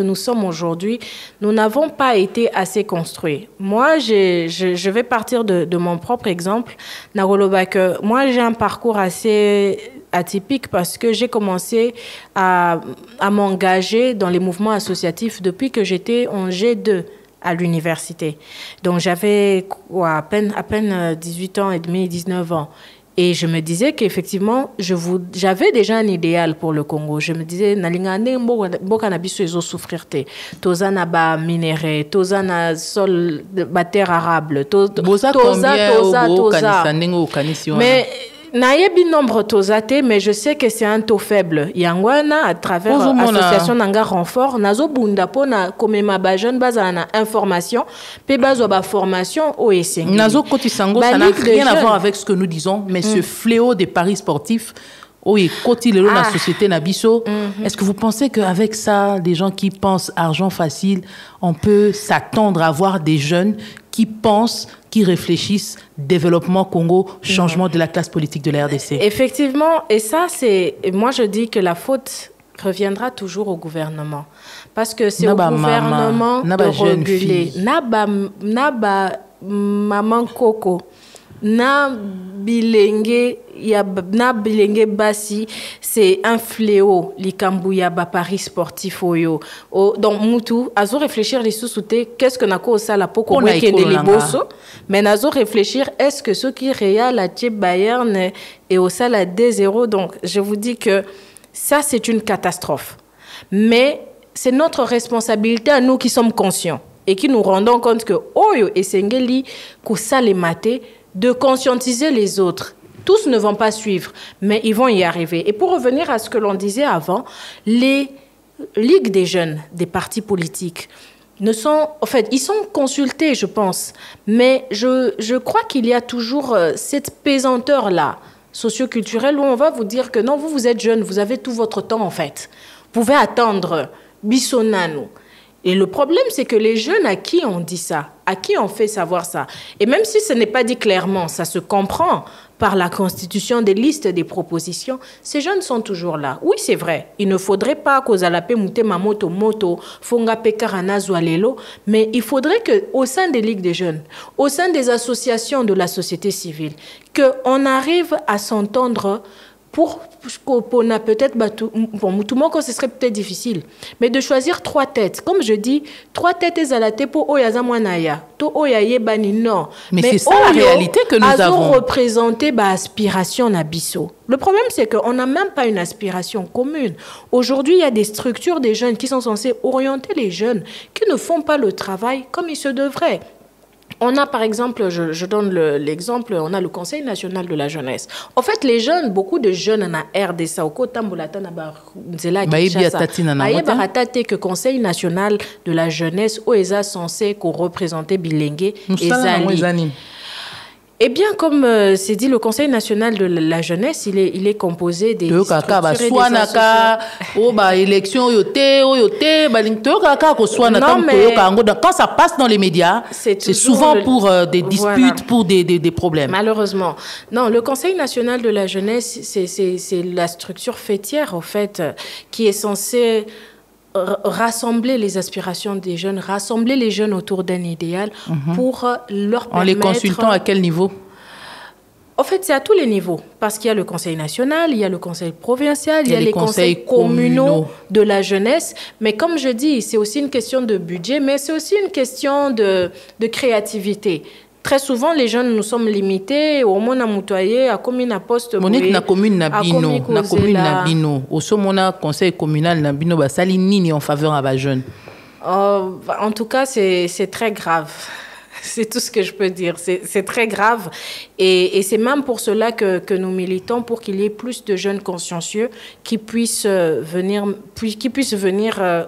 nous sommes aujourd'hui, nous n'avons pas été assez construits. Moi, je vais partir de mon propre exemple. Moi, j'ai un parcours assez atypique parce que j'ai commencé à m'engager dans les mouvements associatifs depuis que j'étais en G2 à l'université. Donc, j'avais à peine 18 ans et demi, 19 ans. Et je me disais qu'effectivement, j'avais déjà un idéal pour le Congo. Je me disais, nalingane mboka na biso ezo souffrir te. Toza na ba minéré, toza na sol ba terre arable, toza. Mais nayebi nombre tozate, mais je sais que c'est un taux faible. Yangwana à travers l'association Nanga Renfort, nazo bunda pona komema ba jeune baza na information, pe bazo ba formation au SNG. Nazo kotisango, ça n'a rien à voir avec ce que nous disons, mais ce fléau des paris sportifs. Oui, côté le la société Nabiso. Est-ce que vous pensez qu'avec ça, des gens qui pensent argent facile, on peut s'attendre à voir des jeunes qui pensent, qui réfléchissent développement Congo, changement de la classe politique de la RDC? Effectivement, et ça, moi je dis que la faute reviendra toujours au gouvernement. Parce que c'est au gouvernement de réguler. Naba maman Coco. Na bilenge basi, c'est un fléau likambu ya ba paris sportif oyo. Donc mutu azo réfléchir les sous-soutés, qu'est-ce que nako ça la poko weke de liboso, mais nazo réfléchir est-ce que ceux qui Real la Bayern et au sala 2-0. Donc je vous dis que ça c'est une catastrophe. Mais c'est notre responsabilité à nous qui sommes conscients et qui nous rendons compte que oyo esengeli kusale maté de conscientiser les autres. Tous ne vont pas suivre, mais ils vont y arriver. Et pour revenir à ce que l'on disait avant, les ligues des jeunes, des partis politiques, ils sont consultés, je pense. Mais je crois qu'il y a toujours cette pesanteur-là, socioculturelle, où on va vous dire que non, vous êtes jeune, vous avez tout votre temps, en fait. Vous pouvez attendre Bissonano. Et le problème, c'est que les jeunes à qui on dit ça, à qui on fait savoir ça, et même si ce n'est pas dit clairement, ça se comprend par la constitution des listes des propositions, ces jeunes sont toujours là. Oui, c'est vrai, il ne faudrait pas qu'aux alapé mute moto, fonga pekarana zoalelo, mais il faudrait qu'au sein des ligues des jeunes, au sein des associations de la société civile, qu'on arrive à s'entendre. Pour peut-être, pour Moutoumoko, ce serait peut-être difficile. Mais de choisir 3 têtes. Comme je dis, 3 têtes ezalate pour Oyazamwanaya. To Oyaye Bani, non. Mais c'est ça la réalité que nous avons. Représenter aspiration Nabiso. Le problème, c'est qu'on n'a même pas une aspiration commune. Aujourd'hui, il y a des structures des jeunes qui sont censées orienter les jeunes, qui ne font pas le travail comme il se devrait. On a par exemple, je donne l'exemple, on a le Conseil national de la jeunesse. En fait, les jeunes, beaucoup de jeunes en RDC, au Kotambolata, que Conseil national de la jeunesse, OESA censé représenter Bilingue, Eh bien, comme c'est dit, le Conseil national de la jeunesse, il est composé des structures et des quand ça passe dans les médias, c'est souvent pour des disputes, pour des problèmes. Malheureusement. Non, le Conseil national de la jeunesse, c'est la structure fêtière, en fait, qui est censée rassembler les aspirations des jeunes, rassembler les jeunes autour d'un idéal pour leur permettre... En les consultant à quel niveau? En fait, c'est à tous les niveaux, parce qu'il y a le Conseil national, il y a le Conseil provincial, il y a les conseils communaux de la jeunesse. Mais comme je dis, c'est aussi une question de budget, mais c'est aussi une question de créativité. Très souvent, les jeunes, nous sommes limités au moins à moutoyer, à commune à poste. Monique na commune na bino, au somona conseil communal na bino ba sali nini en faveur à ba jeunes. En tout cas, c'est très grave. C'est tout ce que je peux dire. C'est très grave. Et c'est même pour cela que nous militons pour qu'il y ait plus de jeunes consciencieux qui puissent venir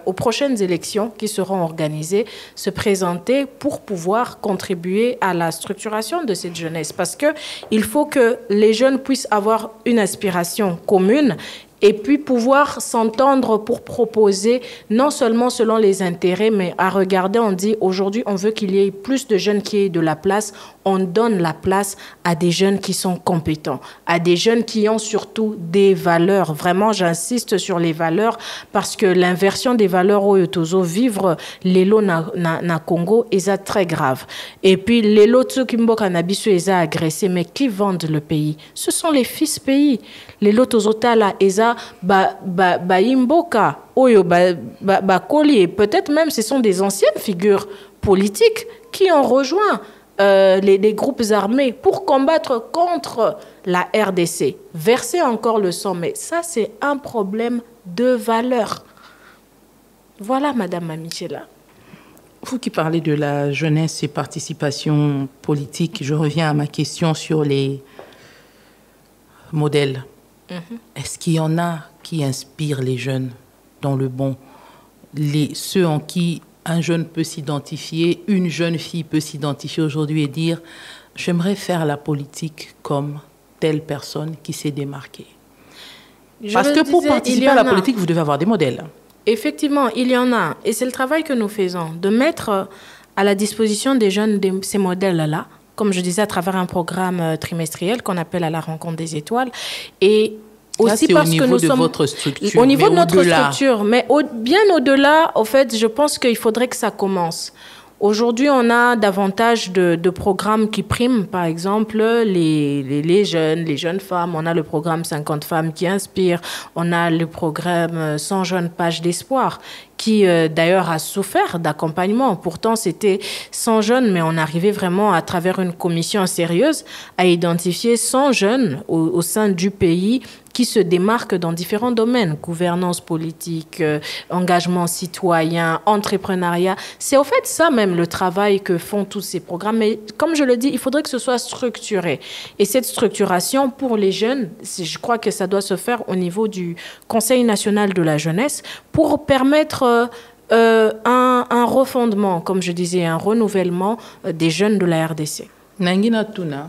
aux prochaines élections qui seront organisées, se présenter pour pouvoir contribuer à la structuration de cette jeunesse. Parce qu'il faut que les jeunes puissent avoir une aspiration commune et puis pouvoir s'entendre pour proposer, non seulement selon les intérêts, mais à regarder, on dit, aujourd'hui, on veut qu'il y ait plus de jeunes qui aient de la place. On donne la place à des jeunes qui sont compétents, à des jeunes qui ont surtout des valeurs. Vraiment, j'insiste sur les valeurs, parce que l'inversion des valeurs au Yotozo, vivre l'élo na Congo, est très grave. Et puis, l'élo Tsukimbo Kanabisu est agressé, mais qui vendent le pays? Ce sont les fils pays. L'élo Tozotala est Imboka, Oyo, Koli, peut-être même ce sont des anciennes figures politiques qui ont rejoint les groupes armés pour combattre contre la RDC. Verser encore le sang, mais ça c'est un problème de valeur. Voilà, Madame Mamichela. Vous qui parlez de la jeunesse et participation politique, je reviens à ma question sur les modèles. Est-ce qu'il y en a qui inspirent les jeunes dans le bon? Ceux en qui un jeune peut s'identifier, une jeune fille peut s'identifier aujourd'hui et dire « J'aimerais faire la politique comme telle personne qui s'est démarquée ». Parce que pour participer à la politique, vous devez avoir des modèles. Effectivement, il y en a. Et c'est le travail que nous faisons, de mettre à la disposition des jeunes ces modèles-là, comme je disais, à travers un programme trimestriel qu'on appelle à la rencontre des étoiles. Et aussi là, parce que nous sommes... votre structure, au niveau de notre structure, mais bien au-delà, au fait, je pense qu'il faudrait que ça commence. Aujourd'hui, on a davantage de programmes qui priment, par exemple, les jeunes femmes. On a le programme 50 femmes qui inspirent. On a le programme 100 jeunes pages d'espoir, qui d'ailleurs a souffert d'accompagnement. Pourtant, c'était 100 jeunes, mais on arrivait vraiment, à travers une commission sérieuse, à identifier 100 jeunes au sein du pays qui se démarquent dans différents domaines, gouvernance politique, engagement citoyen, entrepreneuriat. C'est au fait ça même le travail que font tous ces programmes. Mais comme je le dis, il faudrait que ce soit structuré. Et cette structuration pour les jeunes, je crois que ça doit se faire au niveau du Conseil national de la jeunesse pour permettre un refondement, comme je disais, un renouvellement des jeunes de la RDC. Nangina Tuna,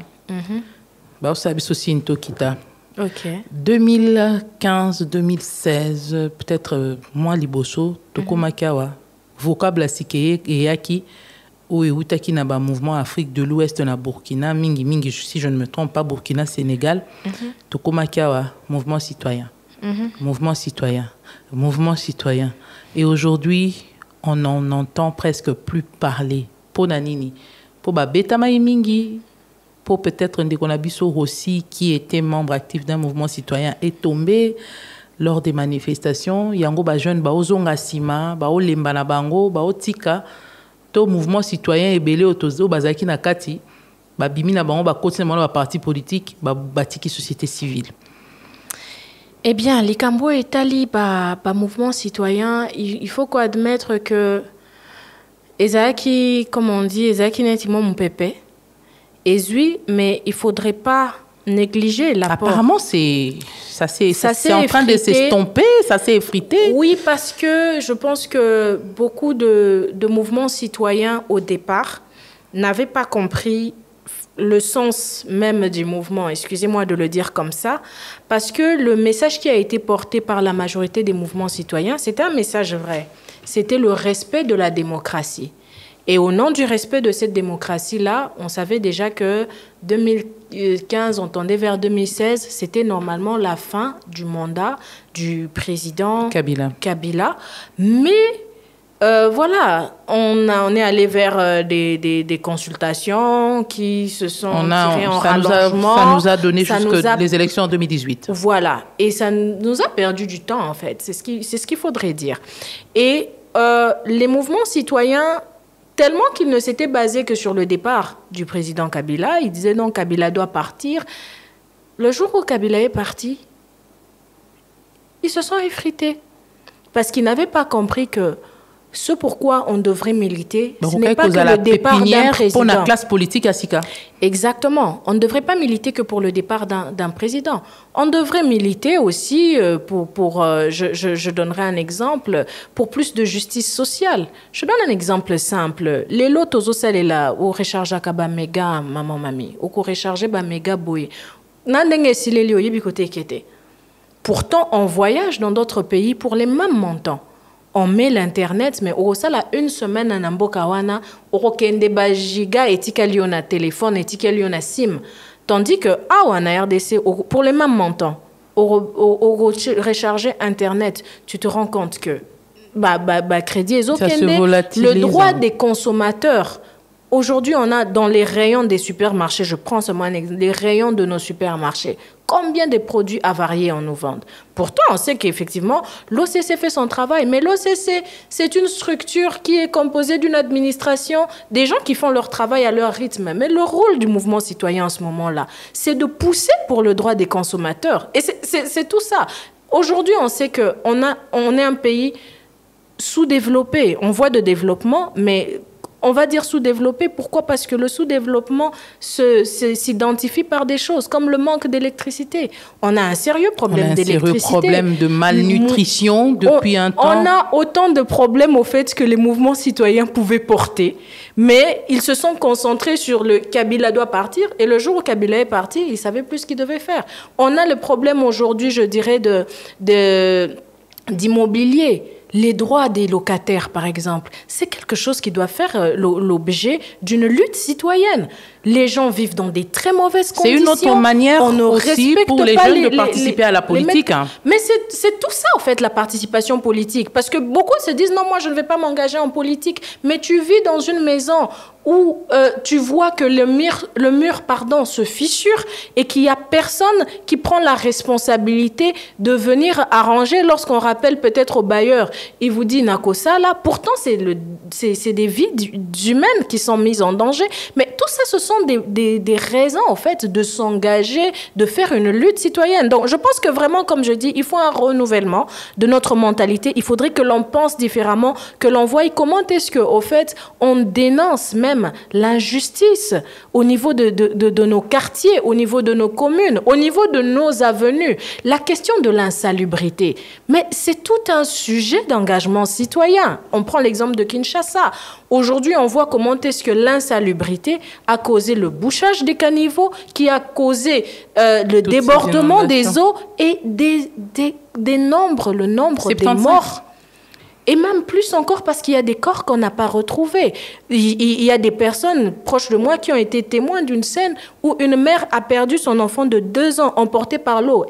Tokita. Ok. 2015-2016, peut-être moi liboso, Tokomakawa, vocable sikeye et yaki, ou eutaki na ba mouvement Afrique de l'Ouest na Burkina, mingi, si je ne me trompe pas, Burkina, Sénégal, Tokomakawa, mouvement citoyen. Mouvement citoyen. Et aujourd'hui, on n'en entend presque plus parler. Pour Nanini, pour ba betamaï mingi, pour peut-être Ndekonabiso Rossi, qui était membre actif d'un mouvement citoyen, est tombé lors des manifestations. Yango ba jeune ba ozonga sima, ba olemba na bango, ba otika, to mouvement citoyen ebele otozo bazaki na kati, ba bimi na bango ba continue ba parti politique, ba batiki société civile. Eh bien, les Cambo et Tali, par mouvement citoyen, il faut admettre que Ezaki, comme on dit, Ezaki n'est pas mon pépé. Oui, mais il ne faudrait pas négliger l'apport. Apparemment, c'est en train de s'estomper, ça s'est effrité. Oui, parce que je pense que beaucoup de mouvements citoyens, au départ, n'avaient pas compris le sens même du mouvement, excusez-moi de le dire comme ça, parce que le message qui a été porté par la majorité des mouvements citoyens, c'était un message vrai. C'était le respect de la démocratie. Et au nom du respect de cette démocratie-là, on savait déjà que 2015, on tendait vers 2016, c'était normalement la fin du mandat du président Kabila. Mais voilà, on est allé vers des consultations qui se sont tirées en rallongement. Ça nous a donné jusqu'à les élections en 2018. Voilà, et ça nous a perdu du temps en fait, c'est ce qu'il faudrait dire. Et les mouvements citoyens, tellement qu'ils ne s'étaient basés que sur le départ du président Kabila, ils disaient non, Kabila doit partir. Le jour où Kabila est parti, ils se sont effrités parce qu'ils n'avaient pas compris que ce pourquoi on devrait militer, ce n'est pas que le départ d'un président. Pour la classe politique à Sika. Exactement. On ne devrait pas militer que pour le départ d'un président. On devrait militer aussi je donnerai un exemple, pour plus de justice sociale. Je donne un exemple simple. Les lots tozosale là, au recharge ba méga maman mami, au recharge ba méga boy. Nandenge sileli oyebi kote kete. Pourtant, on voyage dans d'autres pays pour les mêmes montants. On met l'Internet, mais au sala une semaine en Ambokawana, au kende ba giga etika liona téléphone, etika liona SIM. Tandis que, en RDC, pour les mêmes montants, au recharger Internet, tu te rends compte que, crédit et le droit des consommateurs. Aujourd'hui, on a dans les rayons des supermarchés, je prends seulement les rayons de nos supermarchés, combien de produits avariés on nous vend. Pourtant, on sait qu'effectivement, l'OCC fait son travail, mais l'OCC, c'est une structure qui est composée d'une administration, des gens qui font leur travail à leur rythme. Mais le rôle du mouvement citoyen en ce moment-là, c'est de pousser pour le droit des consommateurs. Et c'est tout ça. Aujourd'hui, on sait qu'on est un pays sous-développé. On voit de développement, mais on va dire sous-développé. Pourquoi? Parce que le sous-développement s'identifie par des choses comme le manque d'électricité. On a un sérieux problème d'électricité. On a un sérieux problème de malnutrition depuis un temps. On a autant de problèmes au fait que les mouvements citoyens pouvaient porter. Mais ils se sont concentrés sur le Kabila doit partir. Et le jour où Kabila est parti, ils ne savaient plus ce qu'ils devaient faire. On a le problème aujourd'hui, je dirais, d'immobilier. Les droits des locataires, par exemple, c'est quelque chose qui doit faire l'objet d'une lutte citoyenne. Les gens vivent dans des très mauvaises conditions. C'est une autre manière aussi pour les jeunes de participer à la politique. Mais c'est tout ça, en fait, la participation politique. Parce que beaucoup se disent, non, moi, je ne vais pas m'engager en politique. Mais tu vis dans une maison où tu vois que le mur se fissure et qu'il n'y a personne qui prend la responsabilité de venir arranger lorsqu'on rappelle peut-être au bailleur. Il vous dit, Nakosa, là, pourtant, c'est des vies humaines qui sont mises en danger. Mais tout ça, ce sont des raisons, en fait, de s'engager, de faire une lutte citoyenne. Donc, je pense que vraiment, comme je dis, il faut un renouvellement de notre mentalité. Il faudrait que l'on pense différemment, que l'on voie comment est-ce qu'au fait, on dénonce même l'injustice au niveau de nos quartiers, au niveau de nos communes, au niveau de nos avenues. La question de l'insalubrité. Mais c'est tout un sujet d'engagement citoyen. On prend l'exemple de Kinshasa. Aujourd'hui, on voit comment est-ce que l'insalubrité a causé le bouchage des caniveaux, qui a causé le débordement des eaux et le nombre des morts. Et même plus encore parce qu'il y a des corps qu'on n'a pas retrouvés. Il y a des personnes proches de moi qui ont été témoins d'une scène où une mère a perdu son enfant de 2 ans emporté par l'eau.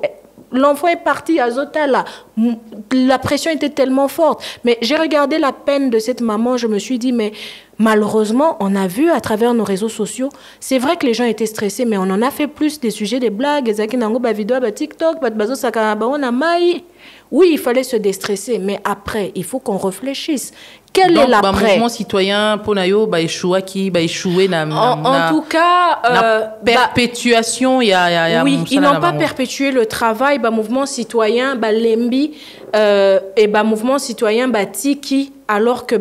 L'enfant est parti à Zotala. La pression était tellement forte. Mais j'ai regardé la peine de cette maman. Je me suis dit, mais malheureusement, on a vu à travers nos réseaux sociaux, c'est vrai que les gens étaient stressés, mais on en a fait plus des sujets, des blagues. TikTok, oui, il fallait se déstresser, mais après, il faut qu'on réfléchisse. Quel est l'après? Le mouvement citoyen, Ponayo, échouer en tout cas, perpétuation, oui, ils n'ont pas perpétué le travail. Mouvement citoyen, Lembi, et mouvement citoyen, Tiki, alors que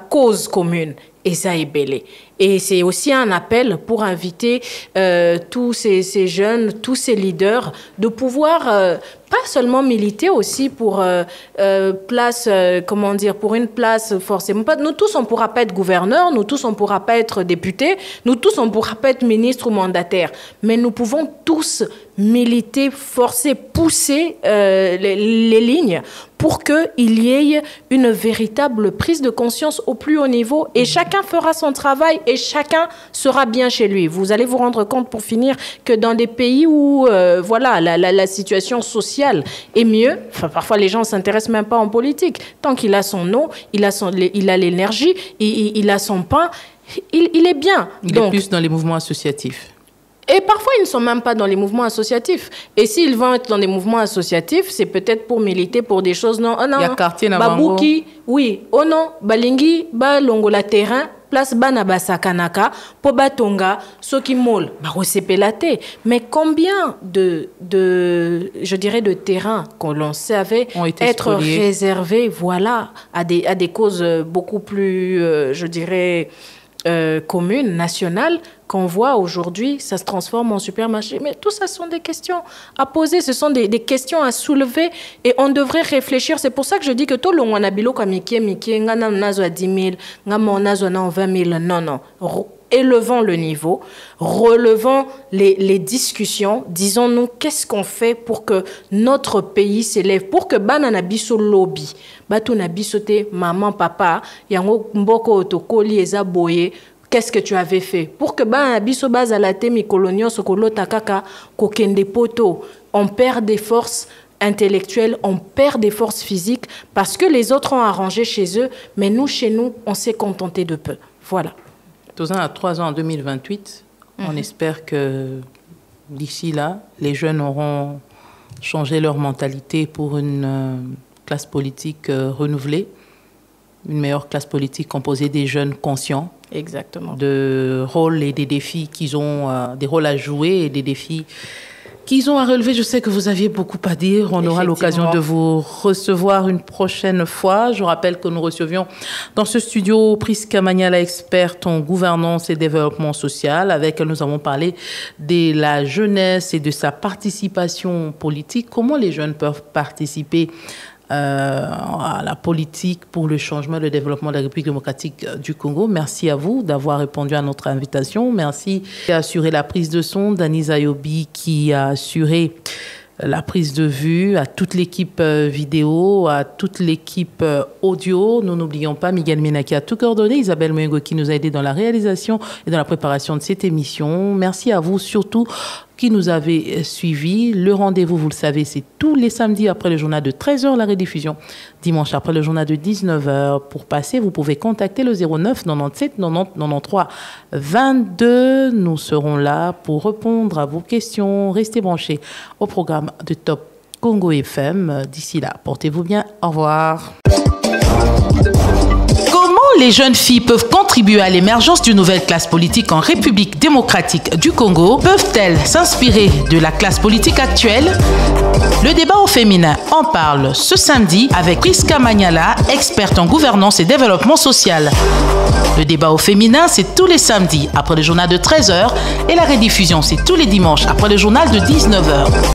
cause commune. Et ça est belé. Et c'est aussi un appel pour inviter tous ces jeunes, tous ces leaders, de pouvoir pas seulement militer aussi pour pour une place forcément. Nous tous, on ne pourra pas être gouverneur, nous tous, on ne pourra pas être député, nous tous, on ne pourra pas être ministre ou mandataire. Mais nous pouvons tous militer, forcer, pousser les lignes pour qu'il y ait une véritable prise de conscience au plus haut niveau et chacun fera son travail et chacun sera bien chez lui. Vous allez vous rendre compte pour finir que dans des pays où la situation sociale est mieux, parfois les gens ne s'intéressent même pas en politique. Tant qu'il a son eau, il a l'énergie, il a son pain, il est bien. Il est plus dans les mouvements associatifs. Et parfois, ils ne sont même pas dans les mouvements associatifs. Et s'ils vont être dans des mouvements associatifs, c'est peut-être pour militer pour des choses. Non, il y a quartier Babouki, oui. Oh non, Balingi, Longola terrain, place Banabasakanaka, Pobatonga, Sokimol, Barosepelate. Mais combien de terrains qu'on l'on savait être réservés, voilà, à des causes beaucoup plus, communes, nationales, qu'on voit aujourd'hui, ça se transforme en supermarché. Mais tout ça sont des questions à poser, ce sont des questions à soulever et on devrait réfléchir. C'est pour ça que je dis que tout le monde a bilo comme Mickey, ngana nazo à 10 000, ngama nazo à 20 000. Non. Élevons le niveau, relevons les discussions, disons-nous qu'est-ce qu'on fait pour que notre pays s'élève, pour que banana biso lobby, batuna bisote maman, papa, yango mboko otokoli eza boye. Qu'est-ce que tu avais fait pour que biso bazalate mi colonion sokolo takaka kokende poto? On perd des forces intellectuelles, on perd des forces physiques parce que les autres ont arrangé chez eux, mais nous, chez nous, on s'est contenté de peu. Voilà. 3 ans en 2028, on espère que d'ici là, les jeunes auront changé leur mentalité pour une classe politique renouvelée, une meilleure classe politique composée des jeunes conscients. Exactement. De rôles et des défis qu'ils ont, des rôles à jouer et des défis qu'ils ont à relever. Je sais que vous aviez beaucoup à dire. On aura l'occasion de vous recevoir une prochaine fois. Je rappelle que nous recevions dans ce studio Prisca Magnala, experte en gouvernance et développement social. Avec elle, nous avons parlé de la jeunesse et de sa participation politique. Comment les jeunes peuvent participer à la politique pour le changement et le développement de la République démocratique du Congo. Merci à vous d'avoir répondu à notre invitation. Merci d'assurer la prise de son, Dani Zayobi qui a assuré la prise de vue, à toute l'équipe vidéo, à toute l'équipe audio. Nous n'oublions pas Miguel Mena qui a tout coordonné, Isabelle Mwengo qui nous a aidé dans la réalisation et dans la préparation de cette émission. Merci à vous surtout qui nous avez suivis. Le rendez-vous, vous le savez, c'est tous les samedis après le journal de 13h, la rediffusion dimanche après le journal de 19h. Pour passer, vous pouvez contacter le 09 97 90 93 22. Nous serons là pour répondre à vos questions. Restez branchés au programme de Top Congo FM. D'ici là, portez-vous bien. Au revoir. Les jeunes filles peuvent contribuer à l'émergence d'une nouvelle classe politique en République démocratique du Congo. Peuvent-elles s'inspirer de la classe politique actuelle? Le débat au féminin en parle ce samedi avec Prisca Magnala, experte en gouvernance et développement social. Le débat au féminin, c'est tous les samedis après le journal de 13h et la rediffusion, c'est tous les dimanches après le journal de 19h.